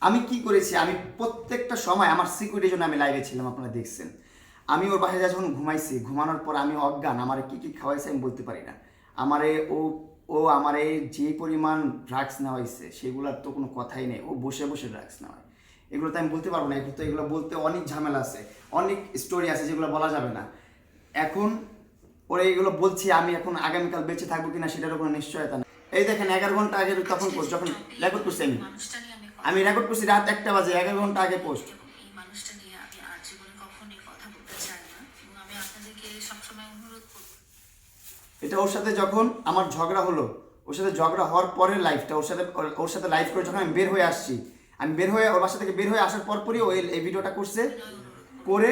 আমি কি করেছি, আমি প্রত্যেকটা সময় আমার সিকিউরিটির জন্য আমি লাইভে ছিলাম, আপনারা দেখছেন। আমি ওর বাসায় যখন ঘুমাইছি, ঘুমানোর পর আমি অজ্ঞান, আমার কি কি খাওয়াইছে আমি বলতে পারি না। আমারে ও ও আমারে যে পরিমাণ ড্রাগস নেওয়া হয়েছে সেগুলোর তো কোনো কথাই নেই। ও বসে বসে ড্রাগস নেওয়া হয়, এগুলো তো আমি বলতে পারবো না। এগুলো তো এগুলো বলতে অনেক ঝামেলা আছে, অনেক স্টোরি আছে যেগুলো বলা যাবে না। এখন ওরা এগুলো বলছি, আমি এখন আগামীকাল বেঁচে থাকবো কিনা সেটারও কোনো নিশ্চয়তা না। এই দেখেন 11 ঘন্টা আগে তখন পোস্ট, যখন রেকর্ড করছি আমি রেকর্ড করছি রাত 1টা বাজে, 11 ঘন্টা আগে পোস্ট। এই মানুষটা নিয়ে আমি আর জীবনে কখনোই কথা বলতে চাই না, এবং আমি আপনাদেরকে সবসময় অনুরোধ করব। এটা ওর সাথে যখন আমার ঝগড়া হলো, ওর সাথে ঝগড়া হওয়ার পরের লাইফটা, ওর সাথে লাইভ করে যখন আমি বের হয়ে আসছি, আমি বের হয়ে ওর বাসা থেকে বের হয়ে আসার পরই ও এই ভিডিওটা করছে, করে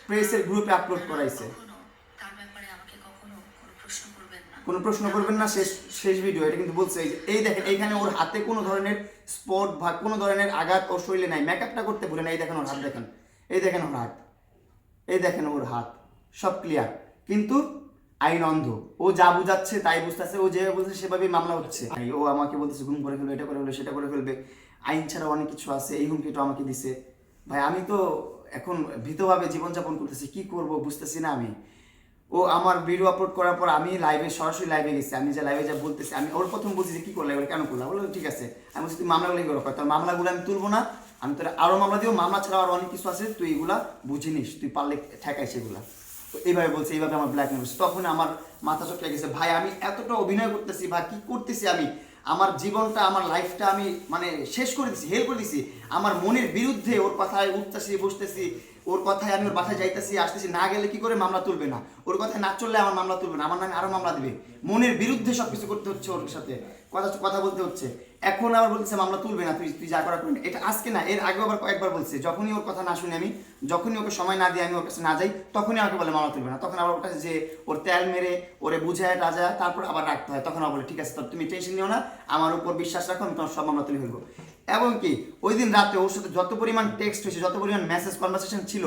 প্রেসের গ্রুপে আপলোড করাইছে। কখনো তার ব্যাপারে আমাকে কখনো কোনো প্রশ্ন করবেন না। কোনো প্রশ্ন করবেন না, শেষ শেষ ভিডিও এটা কিন্তু বলছে। এই দেখেন এইখানে ওর হাতে কোনো ধরনের স্পট বা কোনো ধরনের আঘাত ওর শরীরে নাই, মেকআপটা করতে ভুলে না। এই দেখেন ওর হাত, দেখেন এই দেখেন ওর হাত, এই দেখেন ওর হাত, সব ক্লিয়ার। কিন্তু আইন অন্ধ, ও যা বুঝাচ্ছে তাই বুঝতেছে, ও যেভাবে বলছে সেভাবেই মামলা হচ্ছে। ও আমাকে বলতেছে গুম করে ফেলবে, এটা করে ফেলবে, সেটা করে ফেলবে, আইন ছাড়া অনেক কিছু আছে, এই হুমকিটা আমাকে দিছে। ভাই আমি তো এখন ভীতভাবে জীবনযাপন করতেছি, কি করব বুঝতেছি না আমি। ও আমার ভিডিও আপলোড করার পর আমি লাইভে, সরাসরি লাইভে গেছি, আমি যে লাইভে যা বলতেছি, আমি ওর প্রথম বলছি যে কী করলে, এবার কেন করলাম, বললো ঠিক আছে। আমি বলছি তুই মামলাগুলো করো, তোর মামলাগুলো আমি তুলবো না, আমি তোর আরও মামলা দিব, মামলা ছাড়া আরও অনেক কিছু আছে, তুই এগুলা বুঝে নিস, তুই পারলে ঠেকাই সেগুলা। তো এইভাবে বলছে, এইভাবে আমার ব্ল্যাকমেল করছে। তখন আমার মাথা চটকে গেছে, ভাই আমি এতটা অভিনয় করতেছি, ভাই কী করতেছি আমি, আমার জীবনটা, আমার লাইফটা আমি মানে শেষ করে দিছি, হেল করে দিছি। আমার মনের বিরুদ্ধে ওর কথায় উঠতেছি বসতেছি, ওর কথায় আমি ওর বাসায় যাইতেছি আসতেছি, না গেলে কি করে মামলা তুলবে না, ওর কথায় না চললে আমার মামলা তুলবে না, আমার নামে আরো মামলা দিবে। মনের বিরুদ্ধে সব কিছু করতে হচ্ছে ওর সাথে, কথা কথা বলতে হচ্ছে। এখন আবার বলতেছে মামলা তুলবে না, তুই তুই যা করা করবি। এটা আজকে না, এর আগেও আবার কয়েকবার বলছে। যখনই ওর কথা না শুনি আমি, যখনই ওকে সময় না দিয়ে আমি ওর কাছে না যাই, তখনই আমাকে বলে মামলা তুলবে না। তখন আবার ওর কাছে যে ওর তেল মেরে ওরে বুঝায় টাজায় তারপর আবার রাখতে হয়, তখন আবার বলে ঠিক আছে তুমি টেনশন নিও না, আমার উপর বিশ্বাস রাখো, আমি তোমার সব মামলা তুলে ফেলবো। এবং কি ওই দিন রাতে ওর সাথে যত পরিমাণ টেক্সট হয়েছে, যত পরিমাণ মেসেজ কনভারসেশন ছিল,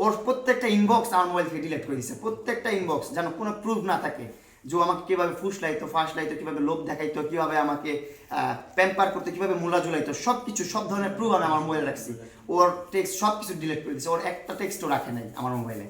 ওর প্রত্যেকটা ইনবক্স আমার মোবাইল থেকে ডিলিট করে দিচ্ছে, প্রত্যেকটা ইনবক্স, যেন কোনো প্রুফ না থাকে যে ও আমাকে কীভাবে ফুসলাইতো, ফাঁসলাইতো, কীভাবে লোভ দেখাইতো, কীভাবে আমাকে প্যাম্পার করতো, কীভাবে মূলা ঝুলাইতো, সব কিছু, সব ধরনের প্রুফ আমি আমার মোবাইলে রাখছি। ওর টেক্সট সব কিছু ডিলিট করে দিচ্ছে, ওর একটা টেক্সটও রাখে নাই আমার মোবাইলে।